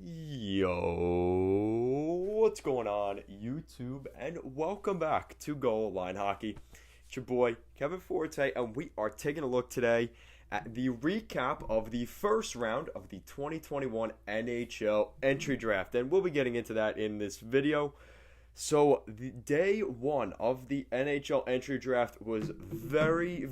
Yo, what's going on, YouTube? And welcome back to Goal Line Hockey. It's your boy, Kevin Forte, and we are taking a look today at the recap of the first round of the 2021 NHL Entry Draft. And we'll be getting into that in this video. So, the day one of the NHL entry draft was very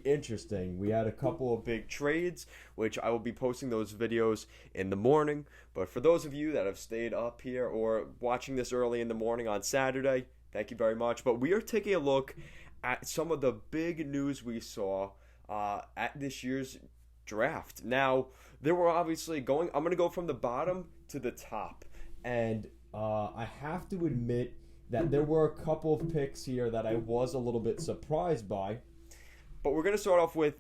interesting. We had a couple of big trades, which I will be posting those videos in the morning. But for those of you that have stayed up here or watching this early in the morning on Saturday, thank you very much. But we are taking a look at some of the big news we saw at this year's draft. Now, there were obviously I'm going to go from the bottom to the top. And I have to admit that there were a couple of picks here that I was a little bit surprised by. But we're going to start off with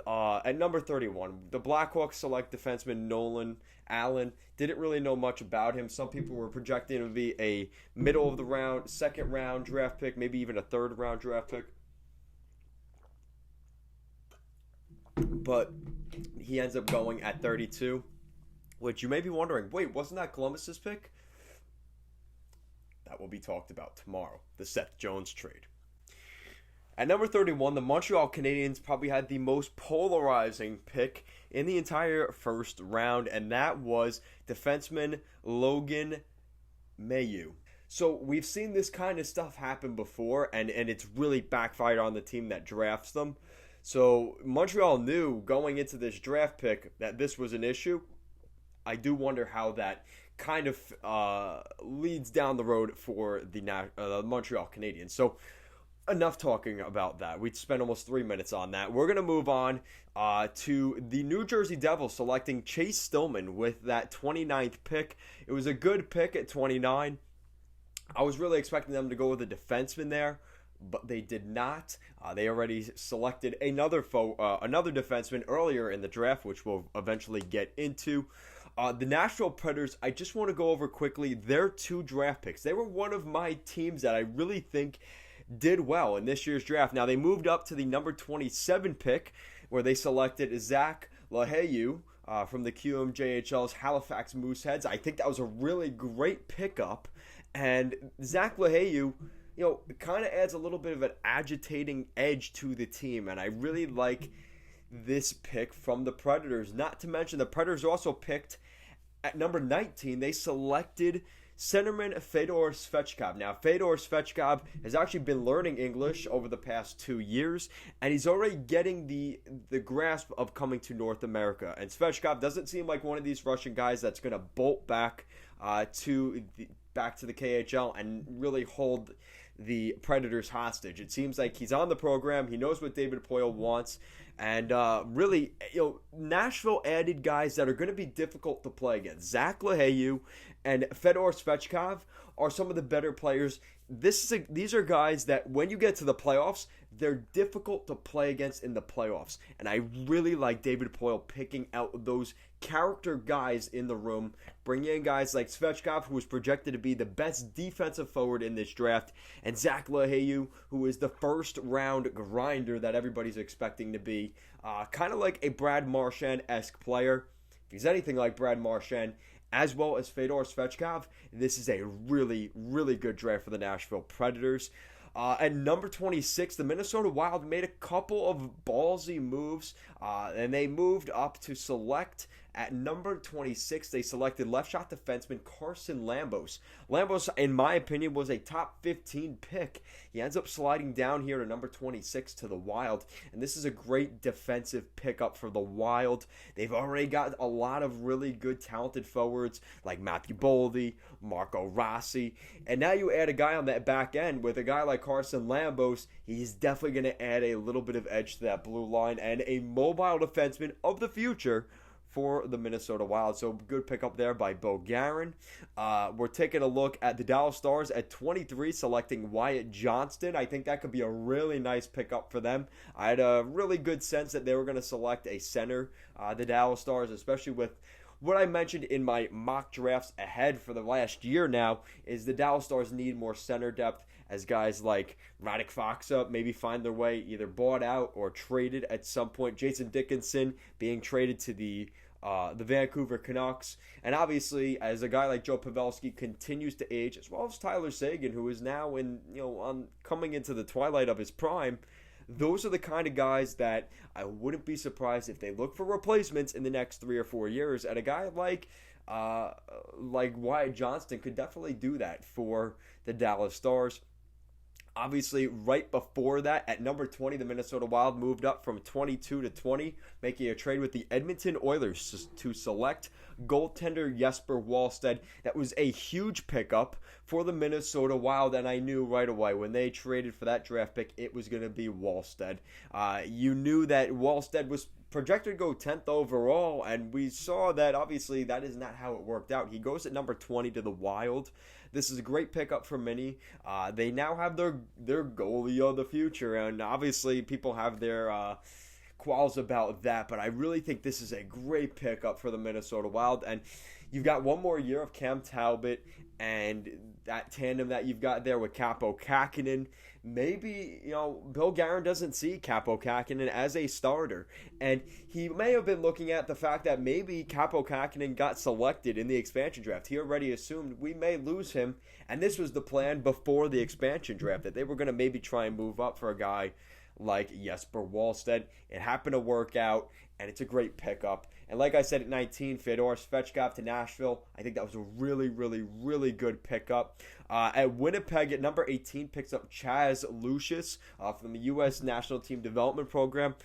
at number 31. The Blackhawks select defenseman Nolan Allen. Didn't really know much about him. Some people were projecting him to be a middle of the round, second round draft pick, maybe even a third round draft pick. But he ends up going at 32. Which you may be wondering, wait, wasn't that Columbus's pick? That will be talked about tomorrow, the Seth Jones trade. At number 31, the Montreal Canadiens probably had the most polarizing pick in the entire first round, and that was defenseman Logan Mailloux. So we've seen this kind of stuff happen before, and it's really backfired on the team that drafts them. So Montreal knew going into this draft pick that this was an issue. I do wonder how that kind of leads down the road for the Montreal Canadiens. So enough talking about that. We spent almost 3 minutes on that. We're going to move on to the New Jersey Devils selecting Chase Stillman with that 29th pick. It was a good pick at 29. I was really expecting them to go with a defenseman there, but they did not. They already selected another defenseman earlier in the draft, which we'll eventually get into. The Nashville Predators, I just want to go over quickly their two draft picks. They were one of my teams that I really think did well in this year's draft. Now, they moved up to the number 27 pick, where they selected Zach LaHaye from the QMJHL's Halifax Mooseheads. I think that was a really great pickup. And Zach LaHaye, kind of adds a little bit of an agitating edge to the team. And I really like this pick from the Predators. Not to mention, the Predators also picked at number 19, they selected centerman Fedor Svechkov. Now, Fedor Svechkov has actually been learning English over the past 2 years, and he's already getting the grasp of coming to North America. And Svechkov doesn't seem like one of these Russian guys that's going to bolt back to the KHL and really hold the Predators hostage. It seems like he's on the program. He knows what David Poile wants. And really, Nashville added guys that are going to be difficult to play against. Zach LaHaye and Fedor Svechkov are some of the better players. These are guys that when you get to the playoffs, they're difficult to play against in the playoffs. And I really like David Poile picking out those character guys in the room, bringing in guys like Svechkov, who was projected to be the best defensive forward in this draft, and Zach LaHaye, who is the first round grinder that everybody's expecting to be. Kind of like a Brad Marchand-esque player. If he's anything like Brad Marchand, as well as Fedor Svechkov, this is a really good draft for the Nashville Predators. At number 26, the Minnesota Wild made a couple of ballsy moves, and they moved up to select. At number 26, they selected left shot defenseman Carson Lambos. Lambos, in my opinion, was a top 15 pick. He ends up sliding down here to number 26 to the Wild, and this is a great defensive pickup for the Wild. They've already got a lot of really good, talented forwards like Matthew Boldy, Marco Rossi, and now you add a guy on that back end with a guy like Carson Lambos. He's definitely going to add a little bit of edge to that blue line and a mobile defenseman of the future for the Minnesota Wild. So good pickup there by Bo Guerin. We're taking a look at the Dallas Stars at 23, selecting Wyatt Johnston. I think that could be a really nice pickup for them. I had a really good sense that they were going to select a center, the Dallas Stars, especially with what I mentioned in my mock drafts ahead for the last year now, is the Dallas Stars need more center depth, as guys like Radek Faksa maybe find their way either bought out or traded at some point. Jason Dickinson being traded to the the Vancouver Canucks. And obviously, as a guy like Joe Pavelski continues to age, as well as Tyler Seguin, who is now coming into the twilight of his prime, those are the kind of guys that I wouldn't be surprised if they look for replacements in the next 3 or 4 years. And a guy like Wyatt Johnston could definitely do that for the Dallas Stars. Obviously, right before that, at number 20, the Minnesota Wild moved up from 22 to 20, making a trade with the Edmonton Oilers to select goaltender Jesper Wallstedt. That was a huge pickup for the Minnesota Wild, and I knew right away when they traded for that draft pick, it was going to be Wallstedt. You knew that Wallstedt was projected to go 10th overall, and we saw that obviously that is not how it worked out. He goes at number 20 to the Wild. This is a great pickup for Minnie. They now have their goalie of the future, and obviously people have their qualms about that, but I really think this is a great pickup for the Minnesota Wild. And you've got one more year of Cam Talbot and that tandem that you've got there with Kaapo Kähkönen. Maybe, Bill Guerin doesn't see Kaapo Kähkönen as a starter. And he may have been looking at the fact that maybe Kaapo Kähkönen got selected in the expansion draft. He already assumed we may lose him. And this was the plan before the expansion draft, that they were going to maybe try and move up for a guy like Jesper Wallstedt. It happened to work out, and it's a great pickup. And like I said, at 19, Fyodor Svechkov to Nashville. I think that was a really, really, really good pickup. At Winnipeg, at number 18, picks up Chaz Lucius from the U.S. National Team Development Program.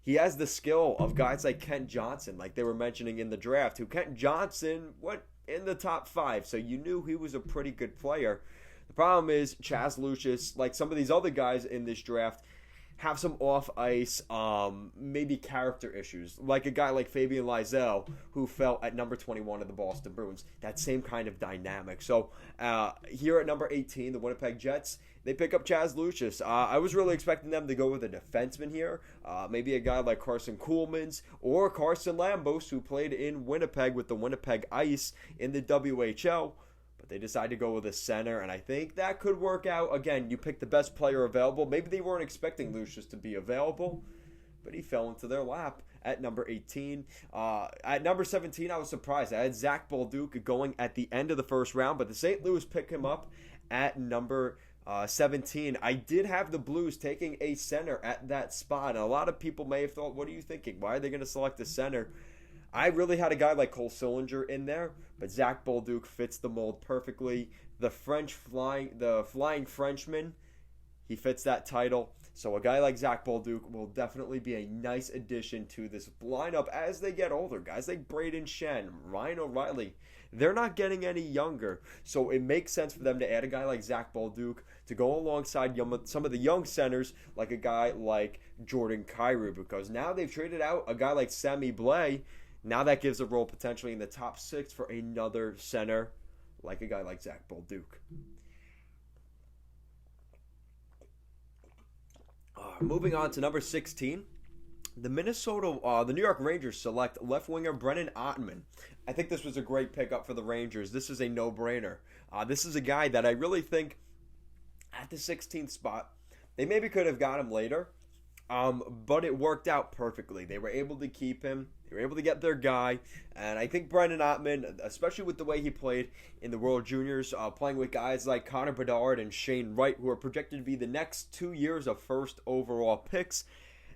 He has the skill of guys like Kent Johnson, like they were mentioning in the draft, who Kent Johnson went in the top 5, so you knew he was a pretty good player. The problem is Chaz Lucius, like some of these other guys in this draft, have some off-ice, maybe character issues, like a guy like Fabian Lysell, who fell at number 21 of the Boston Bruins. That same kind of dynamic. So here at number 18, the Winnipeg Jets, they pick up Chaz Lucius. I was really expecting them to go with a defenseman here, maybe a guy like Carson Kuhlmans or Carson Lambos, who played in Winnipeg with the Winnipeg Ice in the WHL. But they decided to go with a center, and I think that could work out. Again, you pick the best player available. Maybe they weren't expecting Lucius to be available, but he fell into their lap at number 18. At number 17, I was surprised. I had Zach Bolduc going at the end of the first round, but the St. Louis picked him up at number 17. I did have the Blues taking a center at that spot, and a lot of people may have thought, what are you thinking? Why are they going to select a center? I really had a guy like Cole Sillinger in there, but Zach Bolduc fits the mold perfectly. The flying Frenchman, he fits that title. So a guy like Zach Bolduc will definitely be a nice addition to this lineup as they get older. Guys like Braden Shen, Ryan O'Reilly, they're not getting any younger. So it makes sense for them to add a guy like Zach Bolduc to go alongside some of the young centers, like a guy like Jordan Kyrou, because now they've traded out a guy like Sammy Blais. Now that gives a role potentially in the top 6 for another center, like a guy like Zach Bolduc. Moving on to number 16, the New York Rangers select left winger Brennan Ottman. I think this was a great pickup for the Rangers. This is a no-brainer. This is a guy that I really think at the 16th spot, they maybe could have got him later, but it worked out perfectly. They were able to keep him. They were able to get their guy, and I think Brendan Ottman, especially with the way he played in the World Juniors, playing with guys like Connor Bedard and Shane Wright, who are projected to be the next 2 years of first overall picks,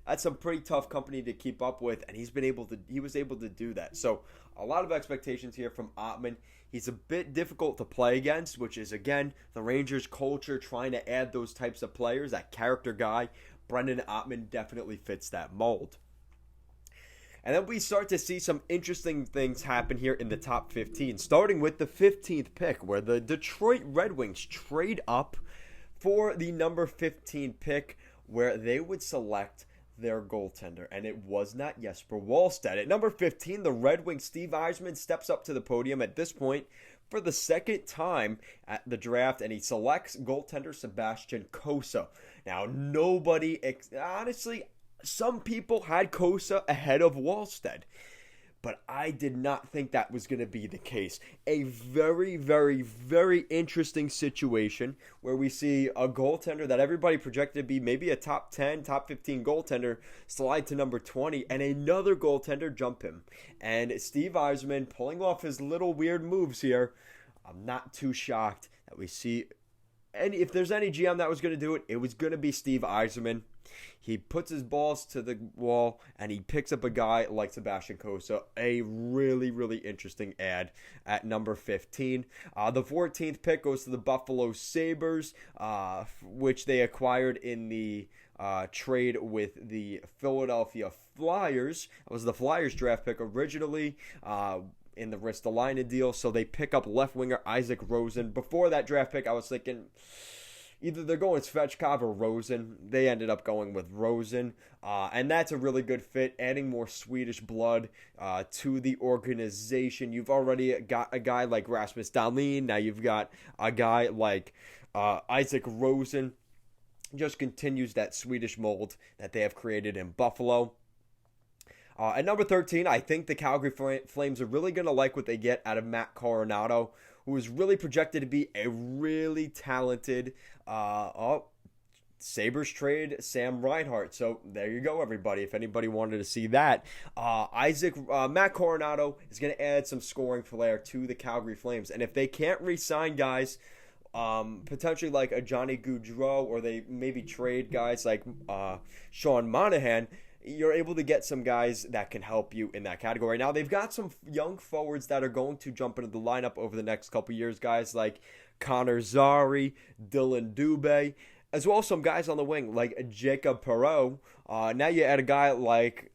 that's some pretty tough company to keep up with, and he was able to do that. So a lot of expectations here from Ottman. He's a bit difficult to play against, which is, again, the Rangers' culture, trying to add those types of players, that character guy. Brendan Ottman definitely fits that mold. And then we start to see some interesting things happen here in the top 15, starting with the 15th pick, where the Detroit Red Wings trade up for the number 15 pick, where they would select their goaltender, and it was not Jesper Wallstedt. At number 15, the Red Wings' Steve Yzerman steps up to the podium at this point for the second time at the draft, and he selects goaltender Sebastian Cossa. Now, honestly, some people had Cossa ahead of Wallstedt, but I did not think that was going to be the case. A very, very, very interesting situation where we see a goaltender that everybody projected to be maybe a top 10, top 15 goaltender slide to number 20, and another goaltender jump him. And Steve Yzerman pulling off his little weird moves here. I'm not too shocked that we see, and if there's any GM that was going to do it, it was going to be Steve Yzerman. He puts his balls to the wall, and he picks up a guy like Sebastian Cossa, a really, really interesting ad at number 15. The 14th pick goes to the Buffalo Sabres, which they acquired in the trade with the Philadelphia Flyers. It was the Flyers draft pick originally in the Ristolainen deal, so they pick up left winger Isaac Rosen. Before that draft pick, I was thinking either they're going Svechkov or Rosen. They ended up going with Rosen, and that's a really good fit, adding more Swedish blood to the organization. You've already got a guy like Rasmus Dahlin. Now you've got a guy like Isaac Rosen. Just continues that Swedish mold that they have created in Buffalo. At number 13, I think the Calgary Flames are really going to like what they get out of Matt Coronato, who is really projected to be a really talented Sabres trade Sam Reinhart. So there you go, everybody. If anybody wanted to see that, Matt Coronato is going to add some scoring flair to the Calgary Flames. And if they can't re-sign guys, potentially like a Johnny Gaudreau, or they maybe trade guys like Sean Monahan, you're able to get some guys that can help you in that category. Now, they've got some young forwards that are going to jump into the lineup over the next couple years, guys like Connor Zary, Dylan Dubé, as well as some guys on the wing like Jacob Perreault. Now you add a guy like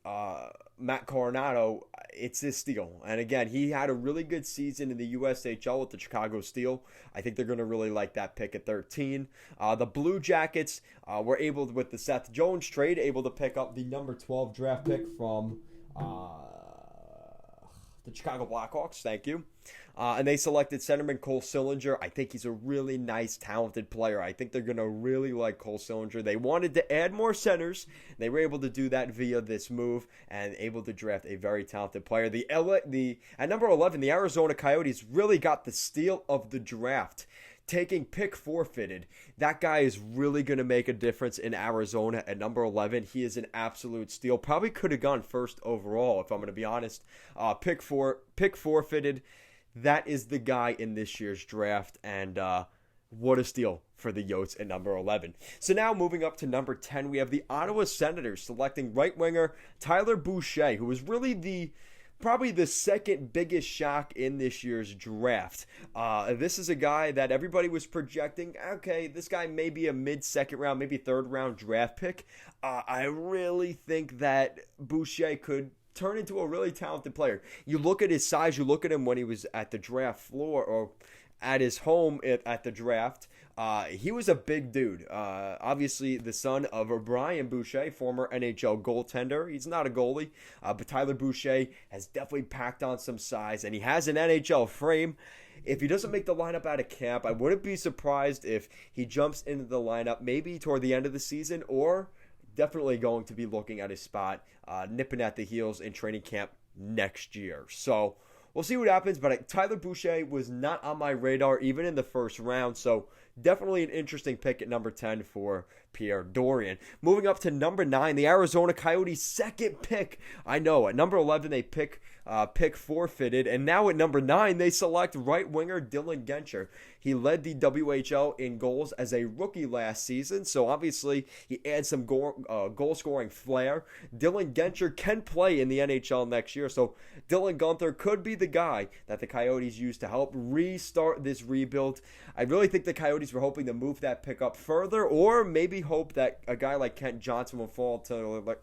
Matt Coronato. It's a steal. And again, he had a really good season in the USHL with the Chicago Steel. I think they're going to really like that pick at 13. The Blue Jackets were able, with the Seth Jones trade, able to pick up the number 12 draft pick from the Chicago Blackhawks. Thank you. And they selected centerman Cole Sillinger. I think he's a really nice, talented player. I think they're going to really like Cole Sillinger. They wanted to add more centers. They were able to do that via this move and able to draft a very talented player. At number 11, the Arizona Coyotes really got the steal of the draft, taking pick forfeited. That guy is really going to make a difference in Arizona at number 11. He is an absolute steal. Probably could have gone first overall, if I'm going to be honest. Pick forfeited. That is the guy in this year's draft, and what a steal for the Yotes at number 11. So now moving up to number 10, we have the Ottawa Senators selecting right winger Tyler Boucher, who was really probably the second biggest shock in this year's draft. This is a guy that everybody was projecting, okay, this guy may be a mid-second round, maybe third round draft pick. I really think that Boucher could turn into a really talented player. You look at his size, you look at him when he was at the draft floor or at his home at the draft. He was a big dude. Obviously, the son of Brian Boucher, former NHL goaltender. He's not a goalie, but Tyler Boucher has definitely packed on some size, and he has an NHL frame. If he doesn't make the lineup out of camp, I wouldn't be surprised if he jumps into the lineup maybe toward the end of the season, or definitely going to be looking at his spot, nipping at the heels in training camp next year. So we'll see what happens, but Tyler Boucher was not on my radar even in the first round, so definitely an interesting pick at number 10 for Pierre Dorion. Moving up to number 9, the Arizona Coyotes' second pick. I know, at number 11 they pick forfeited, and now at number 9 they select right winger Dylan Genscher. He led the WHL in goals as a rookie last season, so obviously he adds some goal-scoring flair. Dylan Genscher can play in the NHL next year, so Dylan Guenther could be the guy that the Coyotes use to help restart this rebuild. I really think the Coyotes were hoping to move that pick up further, or maybe hope that a guy like Kent Johnson will fall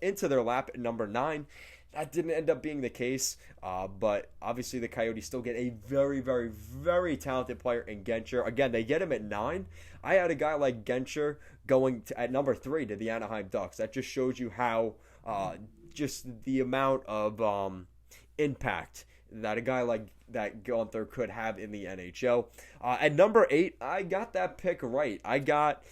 into their lap at number 9. That didn't end up being the case, but obviously the Coyotes still get a very, very, very talented player in Genscher. Again, they get him at 9. I had a guy like Genscher going at number 3 to the Anaheim Ducks. That just shows you how just the amount of impact that a guy like that Guenther could have in the NHL. At number 8, I got that pick right. I got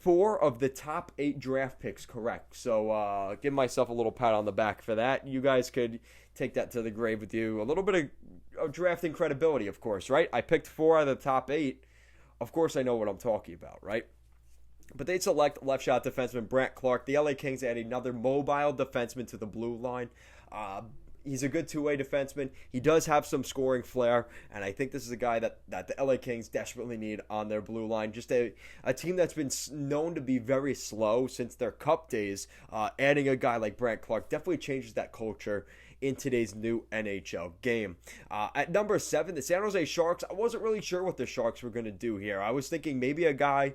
4 of the top 8 draft picks correct. So give myself a little pat on the back for that. You guys could take that to the grave with you. A little bit of drafting credibility, of course, right? I picked 4 out of the top 8. Of course I know what I'm talking about, right? But they select left shot defenseman Brandt Clark. The LA Kings add another mobile defenseman to the blue line. He's a good two-way defenseman. He does have some scoring flair, and I think this is a guy that the LA Kings desperately need on their blue line. Just a team that's been known to be very slow since their cup days. Adding a guy like Brandt Clark definitely changes that culture in today's new NHL game. At number 7, the San Jose Sharks. I wasn't really sure what the Sharks were going to do here. I was thinking maybe a guy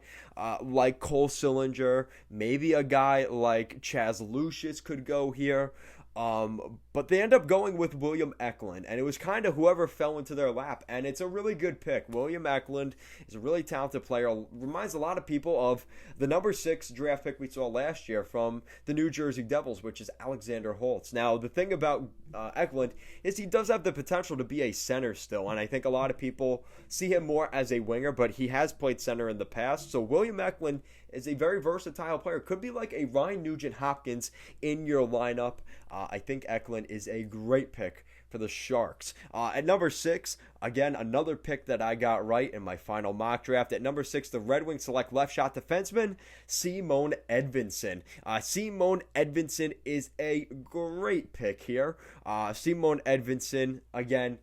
like Cole Sillinger, maybe a guy like Chaz Lucius could go here. But they end up going with William Eklund, and it was kind of whoever fell into their lap, and it's a really good pick. William Eklund is a really talented player, reminds a lot of people of the number 6 draft pick we saw last year from the New Jersey Devils, which is Alexander Holtz. Now, the thing about Eklund is he does have the potential to be a center still, and I think a lot of people see him more as a winger, but he has played center in the past, so William Eklund is a very versatile player. Could be like a Ryan Nugent-Hopkins in your lineup. I think Eklund is a great pick for the Sharks. At number 6, again, another pick that I got right in my final mock draft. At number 6, the Red Wings select left shot defenseman Simon Edvinsson. Simon Edvinsson is a great pick here. Simon Edvinsson, again,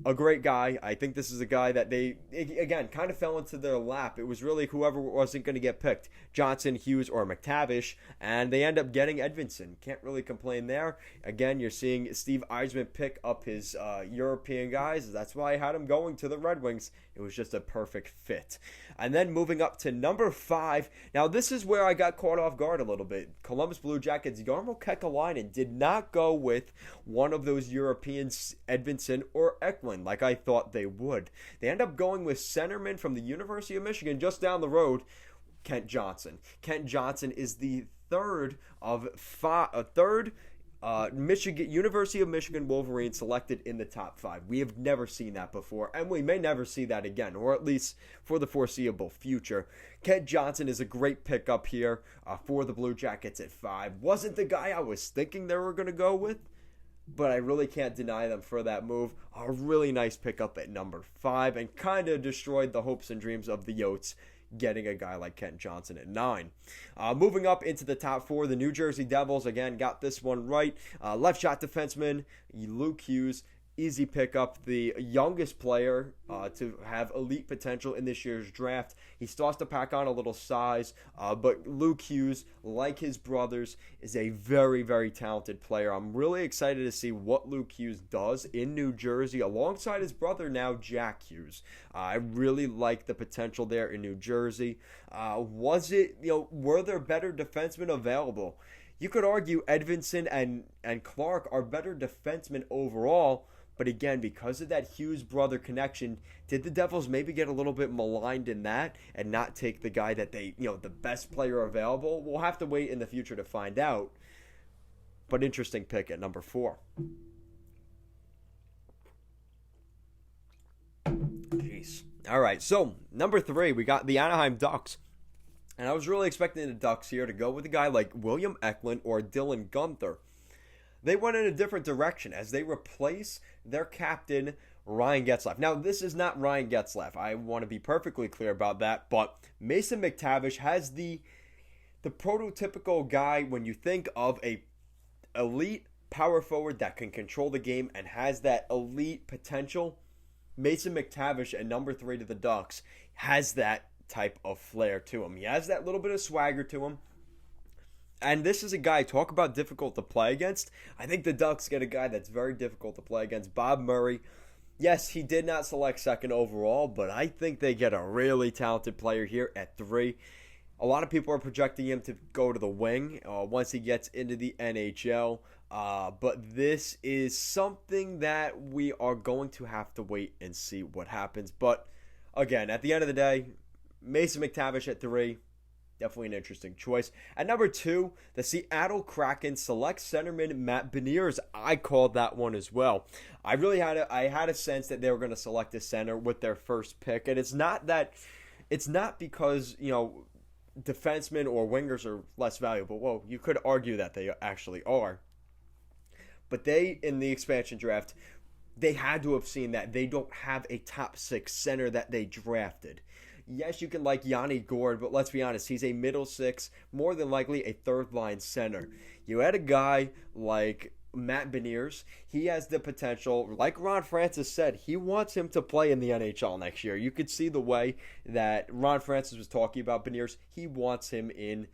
a great guy. I think this is a guy that they, again, kind of fell into their lap. It was really whoever wasn't going to get picked, Johnson, Hughes, or McTavish, and they end up getting Edvinsson. Can't really complain there. Again, you're seeing Steve Yzerman pick up his European guys. That's why I had him going to the Red Wings. It was just a perfect fit. And then moving up to number 5. Now, this is where I got caught off guard a little bit. Columbus Blue Jackets, Jarmo Kekalainen did not go with one of those Europeans, Edvinsson or Eklund, like I thought they would. They end up going with centerman from the University of Michigan, just down the road, Kent Johnson. Kent Johnson is the third of University of Michigan Wolverines selected in the top 5. We have never seen that before, and we may never see that again, or at least for the foreseeable future. Kent Johnson is a great pickup here for the Blue Jackets at 5. Wasn't the guy I was thinking they were going to go with, but I really can't deny them for that move. A really nice pickup at number 5, and kind of destroyed the hopes and dreams of the Yotes, getting a guy like Kent Johnson at 9. Moving up into the top 4, the New Jersey Devils, again, got this one right. Left shot defenseman, Luke Hughes, easy pickup, the youngest player to have elite potential in this year's draft. He starts to pack on a little size, but Luke Hughes, like his brothers, is a very, very talented player. I'm really excited to see what Luke Hughes does in New Jersey alongside his brother now, Jack Hughes. I really like the potential there in New Jersey. Were there better defensemen available? You could argue Edvinsson and Clark are better defensemen overall. But again, because of that Hughes brother connection, did the Devils maybe get a little bit maligned in that and not take the guy that they, the best player available? We'll have to wait in the future to find out. But interesting pick at number 4. Jeez. All right, so number 3, we got the Anaheim Ducks. And I was really expecting the Ducks here to go with a guy like William Eklund or Dylan Guenther. They went in a different direction as they replace their captain, Ryan Getzlaf. Now, this is not Ryan Getzlaf. I want to be perfectly clear about that. But Mason McTavish has the prototypical guy when you think of a elite power forward that can control the game and has that elite potential. Mason McTavish at number 3 to the Ducks has that type of flair to him. He has that little bit of swagger to him. And this is a guy, talk about difficult to play against. I think the Ducks get a guy that's very difficult to play against. Bob Murray. Yes, he did not select second overall, but I think they get a really talented player here at 3. A lot of people are projecting him to go to the wing once he gets into the NHL. But this is something that we are going to have to wait and see what happens. But again, at the end of the day, Mason McTavish at 3. Definitely an interesting choice. At number 2, the Seattle Kraken select centerman Matt Beniers. I called that one as well. I had a sense that they were going to select a center with their first pick, and it's not because defensemen or wingers are less valuable. Well, you could argue that they actually are. But they, in the expansion draft, they had to have seen that they don't have a top 6 center that they drafted. Yes, you can like Yanni Gourde, but let's be honest, he's a middle 6, more than likely a third-line center. You had a guy like Matt Beniers. He has the potential, like Ron Francis said, he wants him to play in the NHL next year. You could see the way that Ron Francis was talking about Beniers. He wants him in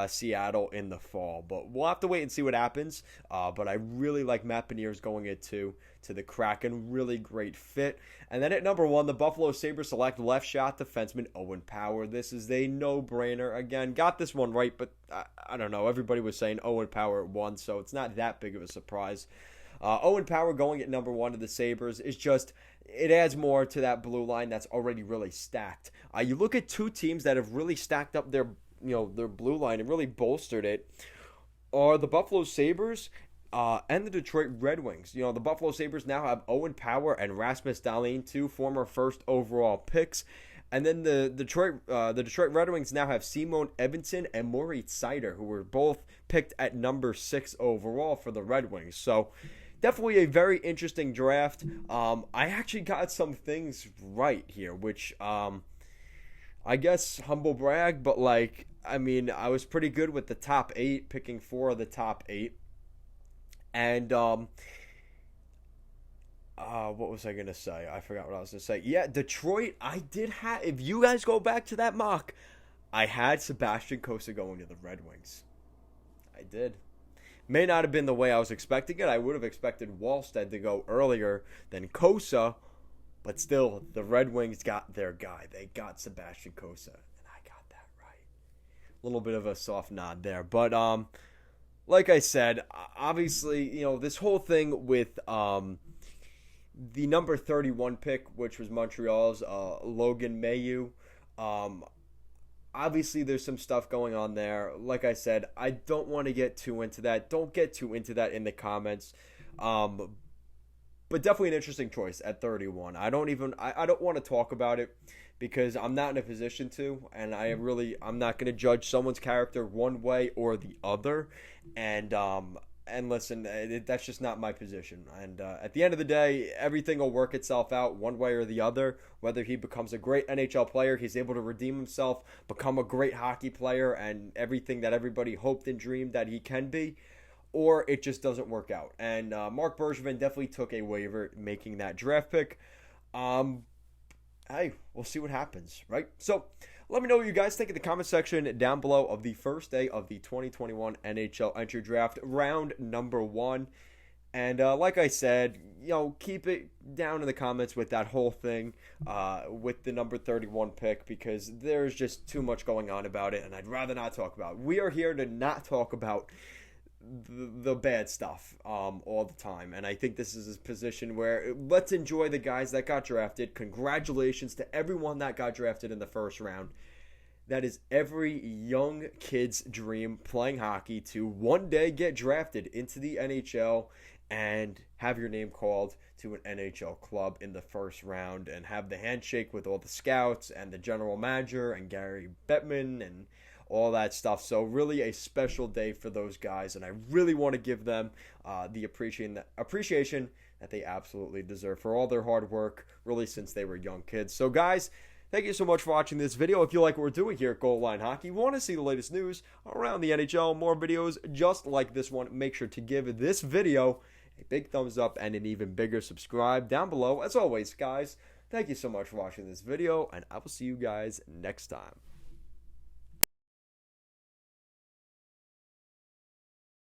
Seattle in the fall, but we'll have to wait and see what happens. But I really like Matt Beniers going into the Kraken. Really great fit. And then at number 1, the Buffalo Sabres select left shot defenseman Owen Power. This is a no-brainer. Again, got this one right, but I don't know. Everybody was saying Owen Power at 1, so it's not that big of a surprise. Owen Power going at number 1 to the Sabres is just, it adds more to that blue line that's already really stacked. You look at 2 teams that have really stacked up their blue line and really bolstered it are the Buffalo Sabres and the Detroit Red Wings. The Buffalo Sabres now have Owen Power and Rasmus Dahlin, 2 former first overall picks. And then the Detroit Red Wings now have Simon Edvinsson and Moritz Seider, who were both picked at number 6 overall for the Red Wings. So definitely a very interesting draft. I actually got some things right here, which I guess humble brag, but I was pretty good with the top 8, picking 4 of the top 8. And what was I going to say? I forgot what I was going to say. Yeah, Detroit, I did have, if you guys go back to that mock, I had Sebastian Cossa going to the Red Wings. I did. May not have been the way I was expecting it. I would have expected Wallstead to go earlier than Cossa, but still, the Red Wings got their guy. They got Sebastian Cossa, and I got that right. A little bit of a soft nod there, but like I said, obviously, this whole thing with the number 31 pick, which was Montreal's Logan Mailloux. Obviously, there's some stuff going on there. Like I said, I don't want to get too into that. Don't get too into that in the comments. But definitely an interesting choice at 31. I don't want to talk about it because I'm not in a position to, and I'm not going to judge someone's character one way or the other. And listen, that's just not my position. And at the end of the day, everything will work itself out one way or the other. Whether he becomes a great NHL player, he's able to redeem himself, become a great hockey player, and everything that everybody hoped and dreamed that he can be, or it just doesn't work out. And Marc Bergevin definitely took a waiver making that draft pick. Hey, we'll see what happens, right? So let me know what you guys think in the comment section down below of the first day of the 2021 NHL Entry Draft, round number 1. And like I said, keep it down in the comments with that whole thing with the number 31 pick, because there's just too much going on about it, and I'd rather not talk about it. We are here to not talk about the bad stuff all the time, and I think this is a position where let's enjoy the guys that got drafted. Congratulations to everyone that got drafted in the first round. That is every young kid's dream, playing hockey, to one day get drafted into the NHL and have your name called to an NHL club in the first round and have the handshake with all the scouts and the general manager and Gary Bettman and all that stuff. So really a special day for those guys, and I really want to give them the appreciation that they absolutely deserve for all their hard work, really, since they were young kids. So guys, thank you so much for watching this video. If you like what we're doing here at Goal Line Hockey, want to see the latest news around the NHL, more videos just like this one, make sure to give this video a big thumbs up and an even bigger subscribe down below. As always, guys, thank you so much for watching this video, and I will see you guys next time.